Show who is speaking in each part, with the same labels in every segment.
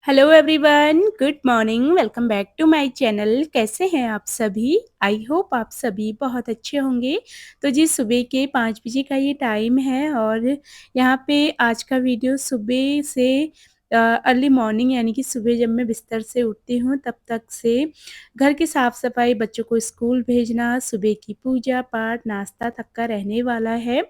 Speaker 1: Hello everyone, good morning. Welcome back to my channel. कैसे हैं आप सभी? आई होप आप सभी बहुत अच्छे होंगे। तो जी, सुबह के 5 बजे का ये टाइम है और यहाँ पे आज का वीडियो सुबह से अर्ली मॉर्निंग यानी कि सुबह जब मैं बिस्तर से उठती हूँ तब तक से घर की साफ़-सफ़ाई, बच्चों को स्कूल भेजना, सुबह की पूजा-पाठ, नाश्ता तक का रहने वाला है।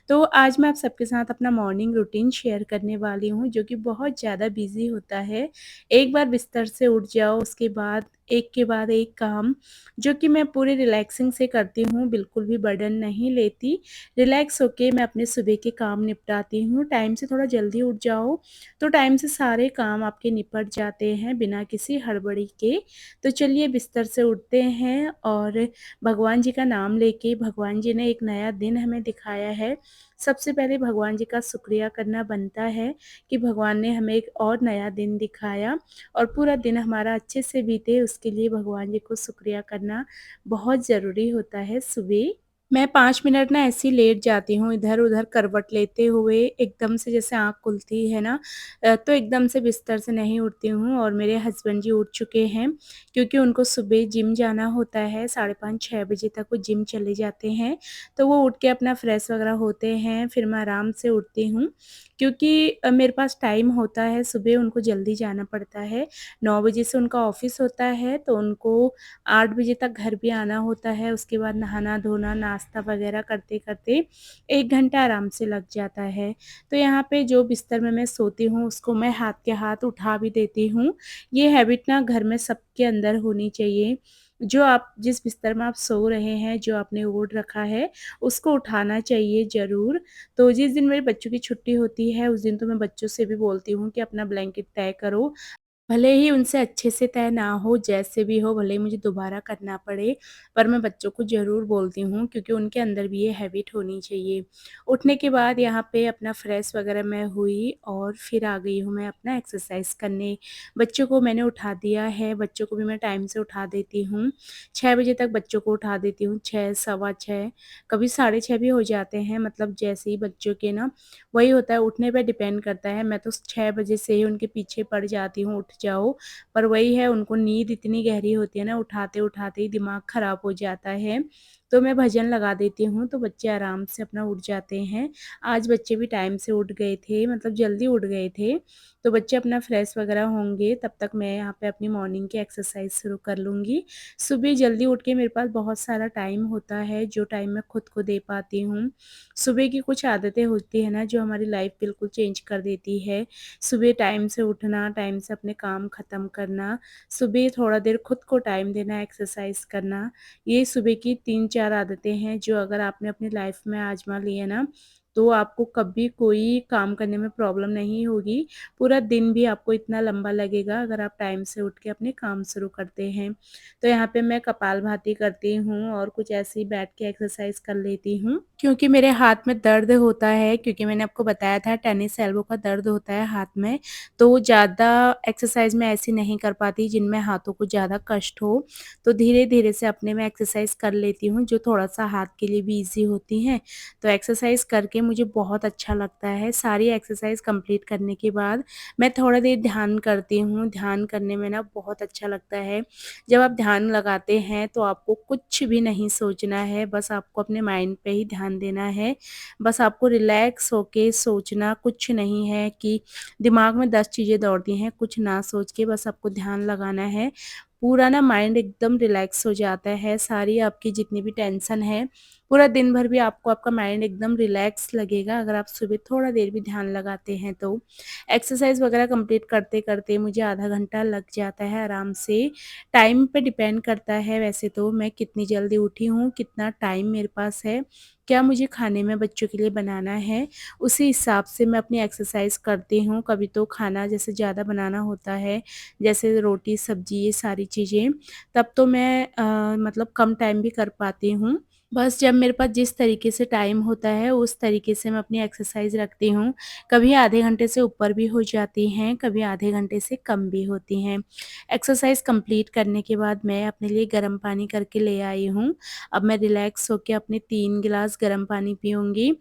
Speaker 1: तो आज मैं आप सबके साथ अपना मॉर्निंग रूटीन शेयर करने वाली हूँ, जो कि बहुत ज़्यादा बिज़ी होता है। एक बार बिस्तर से उठ जाओ, उसके बाद एक के बाद एक काम, जो कि मैं पूरे रिलैक्सिंग से करती हूँ, बिल्कुल भी बर्डन नहीं लेती। रिलैक्स होके मैं अपने सुबह के काम निपटाती हूँ। टाइम से थोड़ा जल्दी उठ जाओ, तो टाइम से सारे काम आपके निपट जाते हैं बिना किसी हड़बड़ी के। तो चलिए बिस्तर से उठते हैं और भगवान जी का नाम लेके, भगवान जी ने एक नया दिन हमें दिखाया है। सबसे पहले भगवान जी का शुक्रिया करना बनता है कि भगवान ने हमें एक और नया दिन दिखाया और पूरा दिन हमारा अच्छे से बीते, उसके लिए भगवान जी को शुक्रिया करना बहुत ज़रूरी होता है सुबह। मैं 5 मिनट ना ऐसे ही लेट जाती हूँ, इधर-उधर करवट लेते हुए, एकदम से जैसे आँख खुलती है ना तो एकदम से बिस्तर से नहीं उठती हूँ और मेरे हस्बैंड जी उठ चुके हैं, क्योंकि उनको सुबह जिम जाना होता है, साढ़े 5-6 बजे तक वो जिम चले जाते हैं। तो वो उठ के अपना फ्रेश वगैरह होते हैं, फिर मैं आराम से उठती हूँ, क्योंकि मेरे पास टाइम होता है, सुबह उनको जल्दी जाना पड़ता है। 9 बजे से उनका ऑफ़िस होता है, तो उनको 8 बजे तक घर भी आना होता है, उसके बाद नहाना-धोना, नाश्ता वग़ैरह करते-करते 1 घंटा आराम से लग जाता है। तो यहाँ पे जो बिस्तर में मैं सोती हूँ, उसको मैं हाथ के हाथ उठा भी देती हूँ। ये हैबिट ना घर में सबके अंदर होनी चाहिए। जो आप जिस बिस्तर में आप सो रहे हैं, जो आपने ओढ़ रखा है, उसको उठाना चाहिए ज़रूर। तो जिस दिन मेरे बच्चों की छुट्टी होती है, उस दिन तो मैं बच्चों से भी बोलती हूँ कि अपना ब्लैंकेट तय करो। भले ही उनसे अच्छे से तय ना हो, जैसे भी हो, भले ही मुझे दोबारा करना पड़े, पर मैं बच्चों को ज़रूर बोलती हूँ, क्योंकि उनके अंदर भी ये हैबिट होनी चाहिए। उठने के बाद यहाँ पे अपना फ्रेश वगैरह मैं हुई और फिर आ गई हूँ मैं अपना एक्सरसाइज़ करने। बच्चों को मैंने उठा दिया है, बच्चों को भी मैं टाइम से उठा देती हूँ। 6 बजे तक बच्चों को उठा देती हूँ, 6 सवा 6, कभी साढ़े 6 भी हो जाते हैं, मतलब जैसे ही बच्चों के ना वही होता है, उठने पे डिपेंड करता है। मैं तो 6 बजे से ही उनके पीछे पड़ जाती हूँ, उठ जाओ, पर वही है, उनको नींद इतनी गहरी होती है ना, उठाते-उठाते ही दिमाग ख़राब हो जाता है। तो मैं भजन लगा देती हूँ, तो बच्चे आराम से अपना उठ जाते हैं। आज बच्चे भी टाइम से उठ गए थे, मतलब जल्दी उठ गए थे, तो बच्चे अपना फ्रेश वग़ैरह होंगे, तब तक मैं यहाँ पे अपनी मॉर्निंग की एक्सरसाइज़ शुरू कर लूँगी। सुबह जल्दी उठ के मेरे पास बहुत सारा टाइम होता है, जो टाइम मैं खुद को दे पाती हूँ। सुबह की कुछ आदतें होती हैं ना, जो हमारी लाइफ बिल्कुल चेंज कर देती है। सुबह टाइम से उठना, टाइम से अपने काम ख़त्म करना, सुबह थोड़ा देर खुद को टाइम देना, एक्सरसाइज़ करना, ये सुबह की 3-4 आदतें हैं, जो अगर आपने अपनी लाइफ में आज़मा ली है ना, तो आपको कभी कोई काम करने में प्रॉब्लम नहीं होगी। पूरा दिन भी आपको इतना लंबा लगेगा, अगर आप टाइम से उठ के अपने काम शुरू करते हैं। तो यहाँ पे मैं कपालभाति करती हूँ और कुछ ऐसे ही बैठ के एक्सरसाइज़ कर लेती हूँ। क्योंकि मेरे हाथ में दर्द होता है, क्योंकि मैंने आपको बताया था टेनिस एल्बो का दर्द होता है हाथ में, तो ज़्यादा एक्सरसाइज़ मैं ऐसी नहीं कर पाती जिनमें हाथों को ज़्यादा कष्ट हो। तो धीरे-धीरे से अपने मैं एक्सरसाइज़ कर लेती हूँ, जो थोड़ा-सा हाथ के लिए भी ईज़ी होती हैं। तो एक्सरसाइज़ करके मुझे बहुत अच्छा लगता है। सारी एक्सरसाइज़ कंप्लीट करने के बाद मैं थोड़ा देर ध्यान करती हूँ। ध्यान करने में ना बहुत अच्छा लगता है। जब आप ध्यान लगाते हैं तो आपको कुछ भी नहीं सोचना है, बस आपको अपने माइंड पे ही ध्यान देना है। बस आपको रिलैक्स होके सोचना कुछ नहीं है कि दिमाग में 10 चीज़ें दौड़ती हैं, कुछ ना सोच के बस आपको ध्यान लगाना है। पूरा ना माइंड एकदम रिलैक्स हो जाता है, सारी आपकी जितनी भी टेंशन है, पूरा दिन भर भी आपको आपका माइंड एकदम रिलैक्स लगेगा, अगर आप सुबह थोड़ा देर भी ध्यान लगाते हैं तो। एक्सरसाइज़ वगैरह कंप्लीट करते-करते मुझे आधा घंटा लग जाता है आराम से। टाइम पे डिपेंड करता है वैसे तो, मैं कितनी जल्दी उठी हूँ, कितना टाइम मेरे पास है, क्या मुझे खाने में बच्चों के लिए बनाना है, उसी हिसाब से मैं अपनी एक्सरसाइज़ करती हूँ। कभी तो खाना जैसे ज़्यादा बनाना होता है, जैसे रोटी, सब्ज़ी, ये सारी चीज़ें, तब तो मैं मतलब कम टाइम भी कर पाती हूँ। बस जब मेरे पास जिस तरीके से टाइम होता है उस तरीके से मैं अपनी एक्सरसाइज़ रखती हूँ। कभी आधे घंटे से ऊपर भी हो जाती हैं, कभी आधे घंटे से कम भी होती हैं। एक्सरसाइज़ कंप्लीट करने के बाद मैं अपने लिए गर्म पानी करके ले आई हूँ। अब मैं रिलैक्स होके अपने 3 गिलास गर्म पानी पीऊँगी।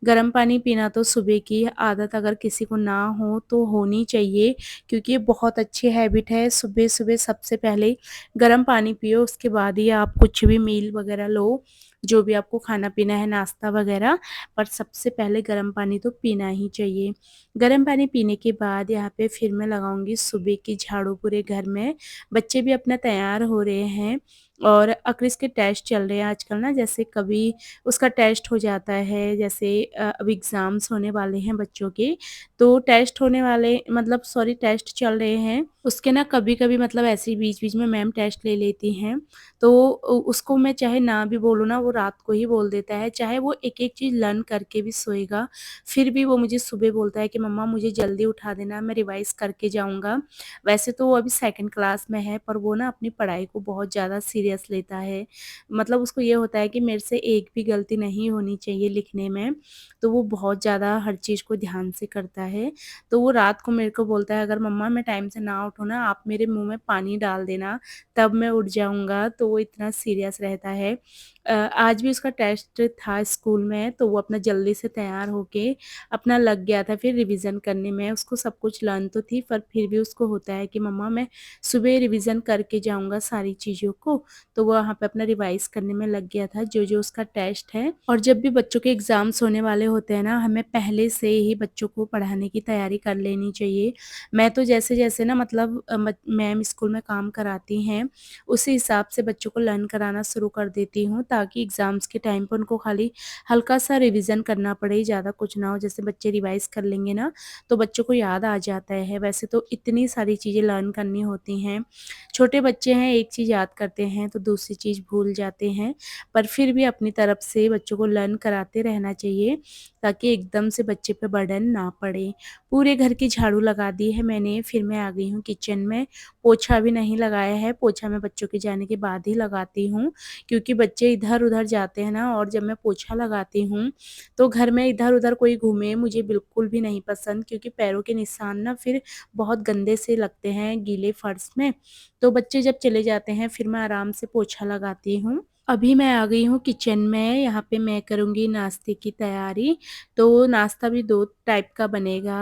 Speaker 1: गर्म पानी पीना तो सुबह की आदत अगर किसी को ना हो तो होनी चाहिए, क्योंकि ये बहुत अच्छी हैबिट है। सुबह-सुबह सबसे पहले गर्म पानी पियो, उसके बाद ही आप कुछ भी मील वग़ैरह लो। जो भी आपको खाना-पीना है, नाश्ता वग़ैरह, पर सबसे पहले गर्म पानी तो पीना ही चाहिए। गर्म पानी पीने के बाद यहाँ पे फिर मैं लगाऊँगी सुबह की झाड़ू पूरे घर में। बच्चे भी अपना तैयार हो रहे हैं और क्रिस के टेस्ट चल रहे हैं आजकल ना, जैसे कभी उसका टेस्ट हो जाता है, जैसे अब एग्ज़ाम्स होने वाले हैं बच्चों के, तो टेस्ट होने वाले मतलब सॉरी टेस्ट चल रहे हैं। उसके ना कभी-कभी मतलब ऐसे ही बीच-बीच में मैम टेस्ट ले लेती हैं। तो उसको मैं चाहे ना भी बोलूँ ना, वो रात को ही बोल देता है, चाहे वो एक-एक चीज़ लर्न करके भी सोएगा, फिर भी वो मुझे सुबह बोलता है कि मम्मा मुझे जल्दी उठा देना, मैं रिवाइज़ करके जाऊँगा। वैसे तो वो अभी सेकंड क्लास में है, पर वो ना अपनी पढ़ाई को बहुत ज़्यादा सीरियस लेता है। मतलब उसको ये होता है कि मेरे से एक भी गलती नहीं होनी चाहिए लिखने में, तो वो बहुत ज़्यादा हर चीज़ को ध्यान से करता है। तो वो रात को मेरे को बोलता है, अगर मम्मा मैं टाइम से ना उठूँ ना, आप मेरे मुँह में पानी डाल देना, तब मैं उठ जाऊँगा, तो वो इतना सीरियस रहता है। आज भी उसका टेस्ट था स्कूल में, तो वो अपना जल्दी से तैयार होके अपना लग गया था फिर रिवीज़न करने में। उसको सब कुछ लर्न तो थी, पर फिर भी उसको होता है कि मम्मा मैं सुबह रिवीज़न करके जाऊँगा सारी चीज़ों को, तो वो वहाँ पे अपना रिवाइज़ करने में लग गया था, जो-जो उसका टेस्ट है। और जब भी बच्चों के एग्ज़ाम्स होने वाले होते हैं ना, हमें पहले से ही बच्चों को पढ़ाने की तैयारी कर लेनी चाहिए। मैं तो जैसे-जैसे ना मतलब मैम स्कूल में काम कराती हैं, उसी हिसाब से बच्चों को लर्न कराना शुरू कर देती हूँ, ताकि एग्ज़ाम्स के टाइम पे उनको खाली हल्का-सा रिवीज़न करना पड़े, ज़्यादा कुछ ना हो। जैसे बच्चे रिवाइज़ कर लेंगे ना, तो बच्चों को याद आ जाता है। वैसे तो इतनी सारी चीज़ें लर्न करनी होती हैं। छोटे बच्चे हैं, एक चीज़ याद करते हैं तो दूसरी चीज़ भूल जाते हैं, पर फिर भी अपनी तरफ से बच्चों को लर्न कराते रहना चाहिए, ताकि एकदम से बच्चे पे बर्डन ना पड़े। पूरे घर की झाड़ू लगा दी है मैंने, फिर मैं आ गई हूँ किचन में। पोछा भी नहीं लगाया है, पोछा मैं बच्चों के जाने के बाद ही लगाती हूँ, क्योंकि बच्चे इधर-उधर जाते हैं ना, और जब मैं पोछा लगाती हूँ, तो घर में इधर-उधर कोई घूमे मुझे बिल्कुल भी नहीं पसंद, क्योंकि पैरों के निशान ना फिर बहुत गंदे से लगते हैं गीले फर्श में। तो बच्चे जब चले जाते हैं, फिर मैं आराम से पोछा लगाती हूँ। अभी मैं आ गई हूँ किचन में, यहाँ पे मैं करूँगी नाश्ते की तैयारी। तो नाश्ता भी 2 टाइप का बनेगा।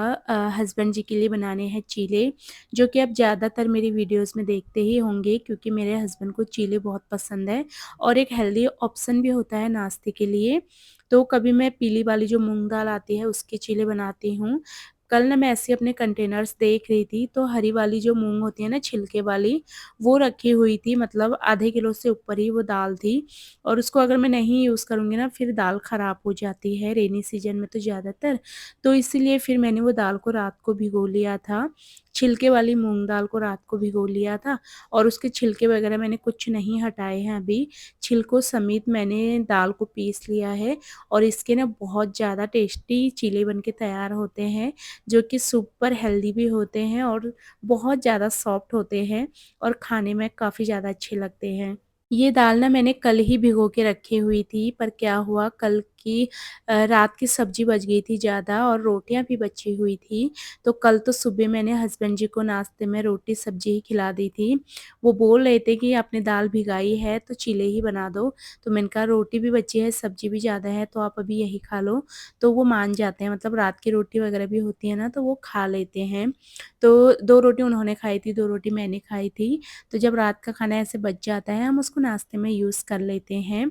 Speaker 1: हस्बैंड जी के लिए बनाने हैं चीले, जो कि आप ज़्यादातर मेरी वीडियोज़ में देखते ही होंगे, क्योंकि मेरे हस्बैंड को चीले बहुत पसंद है और एक हेल्दी ऑप्शन भी होता है नाश्ते के लिए। तो कभी मैं पीली वाली जो मूँग दाल आती है उसके चीले बनाती हूँ। कल ना मैं ऐसे ही अपने कंटेनर्स देख रही थी, तो हरी वाली जो मूँग होती है ना छिलके वाली, वो रखी हुई थी, मतलब आधे किलो से ऊपर ही वो दाल थी, और उसको अगर मैं नहीं यूज़ करूँगी ना, फिर दाल ख़राब हो जाती है रेनी सीज़न में तो ज़्यादातर। तो इसीलिए फिर मैंने वो दाल को रात को भिगो लिया था, छिलके वाली मूँग दाल को रात को भिगो लिया था, और उसके छिलके वग़ैरह मैंने कुछ नहीं हटाए हैं अभी। छिलकों समेत मैंने दाल को पीस लिया है, और इसके ना बहुत ज़्यादा टेस्टी चीले बन के तैयार होते हैं, जो कि सुपर हेल्दी भी होते हैं और बहुत ज़्यादा सॉफ्ट होते हैं, और खाने में काफ़ी ज़्यादा अच्छे लगते हैं। ये दाल ना मैंने कल ही भिगो के रखी हुई थी, पर क्या हुआ कल की रात की सब्ज़ी बच गई थी ज़्यादा, और रोटियाँ भी बची हुई थी। तो कल तो सुबह मैंने हस्बैंड जी को नाश्ते में रोटी-सब्ज़ी ही खिला दी थी। वो बोल रहे थे कि आपने दाल भिगाई है तो चीले ही बना दो। तो मैंने कहा रोटी भी बची है, सब्ज़ी भी ज़्यादा है, तो आप अभी यही खा लो। तो वो मान जाते हैं, मतलब रात की रोटी वग़ैरह भी होती है ना, तो वो खा लेते हैं। तो 2 रोटी उन्होंने खाई थी, 2 रोटी मैंने खाई थी। तो जब रात का खाना ऐसे बच जाता है, हम उसको नाश्ते में यूज़ कर लेते हैं।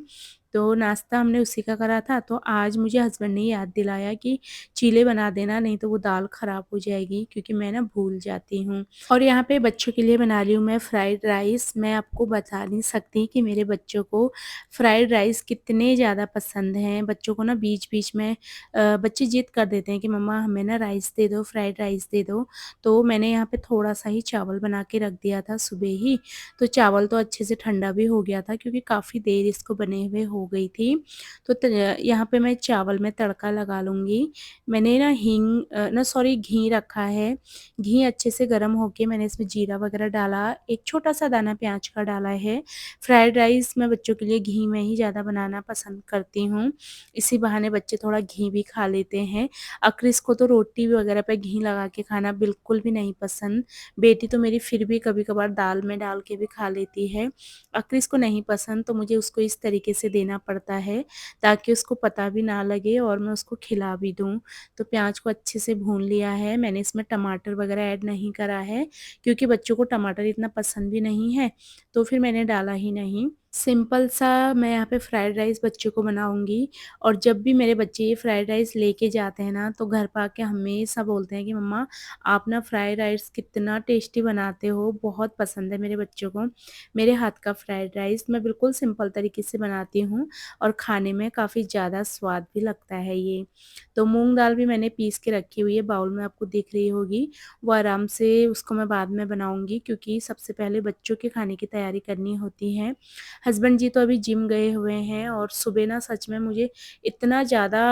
Speaker 1: तो नाश्ता हमने उसी का करा था, तो आज मुझे हस्बैंड ने याद दिलाया कि चीले बना देना, नहीं तो वो दाल ख़राब हो जाएगी, क्योंकि मैं ना भूल जाती हूँ। और यहाँ पे बच्चों के लिए बना रही हूँ मैं फ्राइड राइस। मैं आपको बता नहीं सकती कि मेरे बच्चों को फ्राइड राइस कितने ज़्यादा पसंद हैं। बच्चों को ना बीच-बीच में बच्चे ज़िद कर देते हैं कि मम्मा हमें ना राइस दे दो, फ्राइड राइस दे दो। तो मैंने यहाँ पे थोड़ा-सा ही चावल बना के रख दिया था सुबह ही, तो चावल तो अच्छे से ठंडा भी हो गया था, क्योंकि काफ़ी देर इसको बने हुए हो गई थी। तो यहाँ पे मैं चावल में तड़का लगा लूँगी। मैंने ना घी रखा है। घी अच्छे से गर्म होके मैंने इसमें जीरा वगैरह डाला, एक छोटा-सा दाना प्याज का डाला है। फ्राइड राइस मैं बच्चों के लिए घी में ही ज़्यादा बनाना पसंद करती हूँ। इसी बहाने बच्चे थोड़ा घी भी खा लेते हैं। क्रिस को तो रोटी वगैरह पे घी लगा के खाना बिल्कुल भी नहीं पसंद। बेटी तो मेरी फिर भी कभी-कभार दाल में डाल के भी खा लेती है। क्रिस को नहीं पसंद, तो मुझे उसको इस तरीके से देना पड़ता है ताकि उसको पता भी ना लगे और मैं उसको खिला भी दूँ। तो प्याज को अच्छे से भून लिया है। मैंने इसमें टमाटर वगैरह ऐड नहीं करा है क्योंकि बच्चों को टमाटर इतना पसंद भी नहीं है, तो फिर मैंने डाला ही नहीं। सिंपल सा मैं यहाँ पे फ्राइड राइस बच्चों को बनाऊँगी। और जब भी मेरे बच्चे ये फ्राइड राइस लेके जाते हैं ना, तो घर पे आके हमेशा बोलते हैं कि मम्मा आप ना फ्राइड राइस कितना टेस्टी बनाते हो, बहुत पसंद है मेरे बच्चों को। मेरे हाथ का फ्राइड राइस मैं बिल्कुल सिंपल तरीके से बनाती हूँ और खाने में काफ़ी ज़्यादा स्वाद भी लगता है ये। तो मूँग दाल भी मैंने पीस के रखी हुई है, बाउल में आपको दिख रही होगी। वो आराम से उसको मैं बाद में बनाऊँगी क्योंकि सबसे पहले बच्चों के खाने की तैयारी करनी होती है। हस्बैंड जी तो अभी जिम गए हुए हैं और सुबह ना सच में मुझे इतना ज़्यादा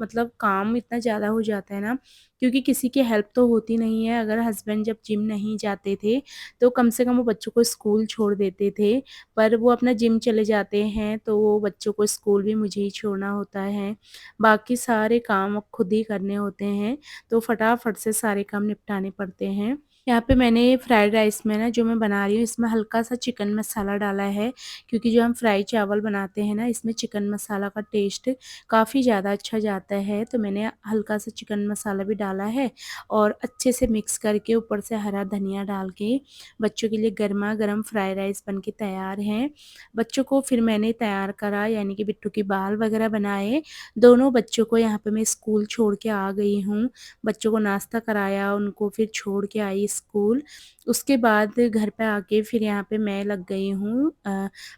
Speaker 1: मतलब काम इतना ज़्यादा हो जाता है ना, क्योंकि किसी की हेल्प तो होती नहीं है। अगर हस्बैंड जब जिम नहीं जाते थे, तो कम से कम वो बच्चों को स्कूल छोड़ देते थे, पर वो अपना जिम चले जाते हैं, तो वो बच्चों को स्कूल भी मुझे ही छोड़ना होता है। बाकी सारे काम अब खुद ही करने होते हैं, तो फटाफट से सारे काम निपटाने पड़ते हैं। यहाँ पे मैंने फ्राइड राइस में ना जो मैं बना रही हूँ, इसमें हल्का-सा चिकन मसाला डाला है, क्योंकि जो हम फ्राई चावल बनाते हैं ना, इसमें चिकन मसाला का टेस्ट काफ़ी ज़्यादा अच्छा जाता है। तो मैंने हल्का-सा चिकन मसाला भी डाला है और अच्छे से मिक्स करके ऊपर से हरा धनिया डाल के बच्चों के लिए गरमा-गरम फ्राई राइस बन के तैयार हैं। बच्चों को फिर मैंने तैयार करा, यानी कि बिट्टू की बाल वगैरह बनाए। दोनों बच्चों को यहाँ पे मैं स्कूल छोड़ के आ गई हूँ। बच्चों को नाश्ता कराया, उनको फिर छोड़ के आई स्कूल। उसके बाद घर पे आके फिर यहाँ पे मैं लग गई हूँ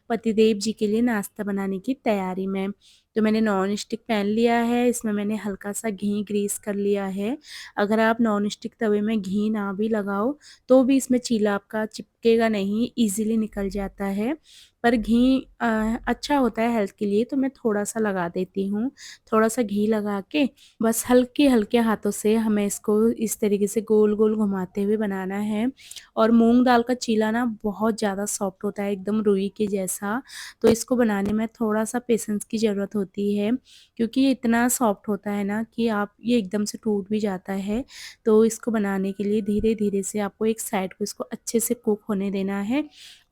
Speaker 1: पतिदेव जी के लिए नाश्ता बनाने की तैयारी में। तो मैंने नॉन स्टिक पैन लिया है, इसमें मैंने हल्का-सा घी ग्रीस कर लिया है। अगर आप नॉन स्टिक तवे में घी ना भी लगाओ, तो भी इसमें चीला आपका चिपकेगा नहीं, ईज़िली निकल जाता है। पर घी अच्छा होता है हेल्थ के लिए, तो मैं थोड़ा-सा लगा देती हूँ। थोड़ा-सा घी लगा के बस हल्के-हल्के हाथों से हमें इसको इस तरीके से गोल-गोल घुमाते हुए बनाना है। और मूँग दाल का चीला ना बहुत ज़्यादा सॉफ्ट होता है, एकदम रुई के जैसा, तो इसको बनाने में थोड़ा-सा पेशेंस की ज़रूरत होती है, क्योंकि ये इतना सॉफ्ट होता है ना कि आप ये एकदम से टूट भी जाता है। तो इसको बनाने के लिए धीरे-धीरे से आपको एक साइड को इसको अच्छे से कुक होने देना है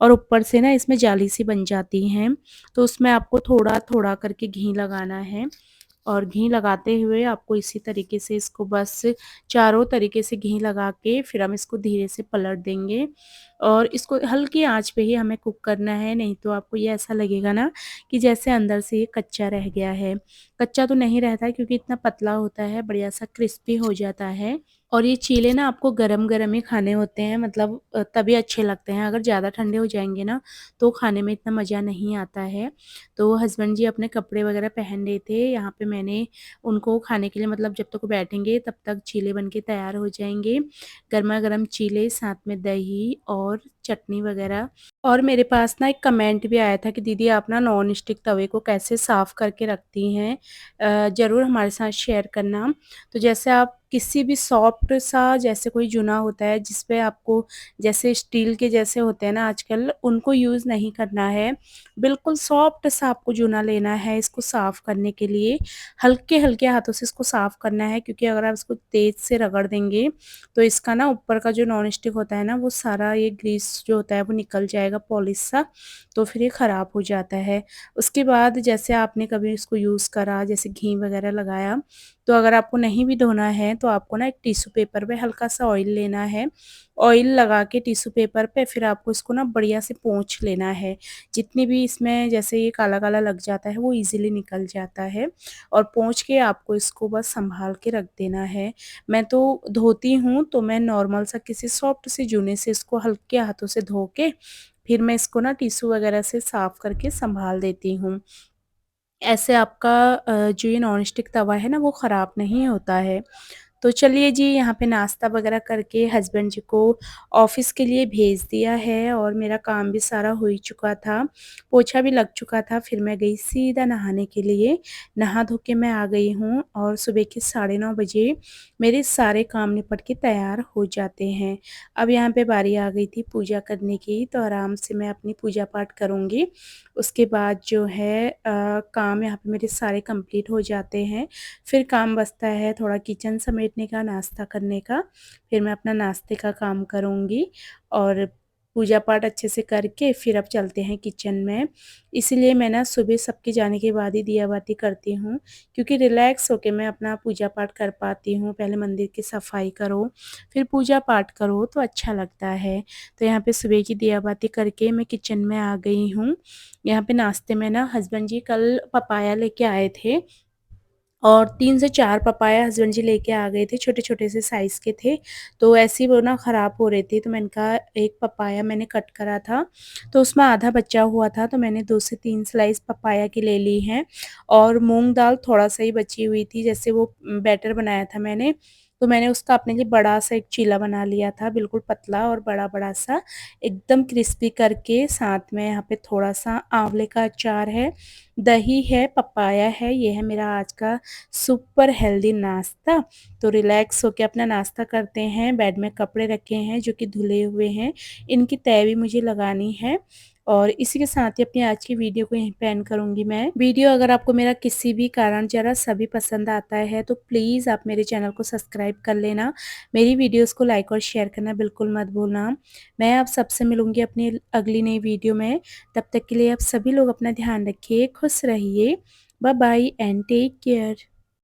Speaker 1: और ऊपर से ना इसमें जाली सी बन जाती हैं, तो उसमें आपको थोड़ा-थोड़ा करके घी लगाना है। और घी लगाते हुए आपको इसी तरीके से इसको बस चारों तरीके से घी लगा के फिर हम इसको धीरे से पलट देंगे और इसको हल्की आंच पे ही हमें कुक करना है, नहीं तो आपको ये ऐसा लगेगा ना कि जैसे अंदर से ये कच्चा रह गया है। कच्चा तो नहीं रहता है क्योंकि इतना पतला होता है, बढ़िया सा क्रिस्पी हो जाता है। और ये चीले ना आपको गरम-गरम ही खाने होते हैं, मतलब तभी अच्छे लगते हैं। अगर ज़्यादा ठंडे हो जाएँगे ना, तो खाने में इतना मज़ा नहीं आता है। तो हस्बैंड जी अपने कपड़े वगैरह पहन रहे थे, यहाँ पे मैंने उनको खाने के लिए, मतलब जब तक वो बैठेंगे तब तक चीले बन के तैयार हो जाएँगे। गरमा-गरम चीले, साथ में दही और चटनी वगैरह। और मेरे पास ना एक कमेंट भी आया था कि दीदी आप ना नॉन स्टिक तवे को कैसे साफ़ करके रखती हैं? ज़रूर हमारे साथ शेयर करना। तो जैसे आप किसी भी सॉफ्ट सा, जैसे कोई चूना होता है जिस पे आपको, जैसे स्टील के जैसे होते हैं ना आजकल, उनको यूज़ नहीं करना है। बिल्कुल सॉफ्ट सा आपको चूना लेना है इसको साफ़ करने के लिए। हल्के-हल्के हाथों से इसको साफ़ करना है, क्योंकि अगर आप इसको तेज़ से रगड़ देंगे, तो इसका ना ऊपर का जो नॉन स्टिक होता है ना, वो सारा ये ग्रीस जो होता है वो निकल जाएगा, पॉलिश सा, तो फिर ये ख़राब हो जाता है। उसके बाद जैसे आपने कभी इसको यूज़ करा, जैसे घी वगैरह लगाया, तो अगर आपको नहीं भी धोना है, तो आपको ना एक टिश्यू पेपर पे हल्का-सा ऑयल लेना है। ऑयल लगा के टिश्यू पेपर पे फिर आपको इसको ना बढ़िया से पोंछ लेना है। जितनी भी इसमें जैसे ये काला-काला लग जाता है, वो ईज़िली निकल जाता है और पोंछ के आपको इसको बस सँभाल के रख देना है। मैं तो धोती हूँ, तो मैं नॉर्मल सा किसी सॉफ्ट से जूने से इसको हल्के हाथों से धो के, फिर मैं इसको ना टिश्यू वगैरह से साफ़ करके सँभाल देती हूँ। ऐसे आपका जो ये नॉन स्टिक तवा है ना, वो ख़राब नहीं होता है। तो चलिए जी, यहाँ पे नाश्ता वग़ैरह करके हस्बैंड जी को ऑफ़िस के लिए भेज दिया है और मेरा काम भी सारा हो ही चुका था, पोछा भी लग चुका था। फिर मैं गई सीधा नहाने के लिए, नहा धो के मैं आ गई हूँ और सुबह के 9:30 बजे मेरे सारे काम निपट के तैयार हो जाते हैं। अब यहाँ पे बारी आ गई थी पूजा करने की, तो आराम से मैं अपनी पूजा पाठ करूँगी। उसके बाद जो है काम यहाँ पे मेरे सारे कंप्लीट हो जाते हैं। फिर काम बचता है थोड़ा किचन समेटने का, नाश्ता करने का। फिर मैं अपना नाश्ते का काम करूँगी और पूजा पाठ अच्छे से करके फिर अब चलते हैं किचन में। इसीलिए मैं ना सुबह सबके जाने के बाद ही दिया बाती करती हूँ, क्योंकि रिलैक्स होके मैं अपना पूजा पाठ कर पाती हूँ। पहले मंदिर की सफाई करो, फिर पूजा पाठ करो तो अच्छा लगता है। तो यहाँ पे सुबह की दिया बाती करके मैं किचन में आ गई हूँ। यहाँ पे नाश्ते में ना हस्बैंड जी कल पपाया लेके आए थे और 3 से 4 पपाया हस्बैंड जी लेके आ गए थे, छोटे-छोटे से साइज़ के थे। तो ऐसे ही वो ना ख़राब हो रहे थे, तो मैंने कहा एक पपाया मैंने कट करा था, तो उसमें आधा बचा हुआ था, तो मैंने 2 से 3 स्लाइस पपाया की ले ली हैं और मूँग दाल थोड़ा-सा ही बची हुई थी, जैसे वो बैटर बनाया था मैंने, तो मैंने उसका अपने लिए बड़ा-सा एक चीला बना लिया था, बिल्कुल पतला और बड़ा-बड़ा सा, एकदम क्रिस्पी करके। साथ में यहाँ पे थोड़ा-सा आँवले का अचार है, दही है, पपाया है, ये है मेरा आज का सुपर हेल्दी नाश्ता। तो रिलैक्स होके अपना नाश्ता करते हैं। बेड में कपड़े रखे हैं जो कि धुले हुए हैं, इनकी तह भी मुझे लगानी है और इसी के साथ ही अपनी आज की वीडियो को यहीं पे एंड करूँगी मैं। वीडियो अगर आपको मेरा किसी भी कारण ज़रा-सा भी पसंद आता है तो प्लीज़ आप मेरे चैनल को सब्सक्राइब कर लेना। मेरी वीडियोज़ को लाइक और शेयर करना बिल्कुल मत भूलना। मैं आप सबसे मिलूँगी अपनी अगली नई वीडियो में। तब तक के लिए आप सभी लोग अपना ध्यान रखिए, खुश रहिए। Bye bye and take care.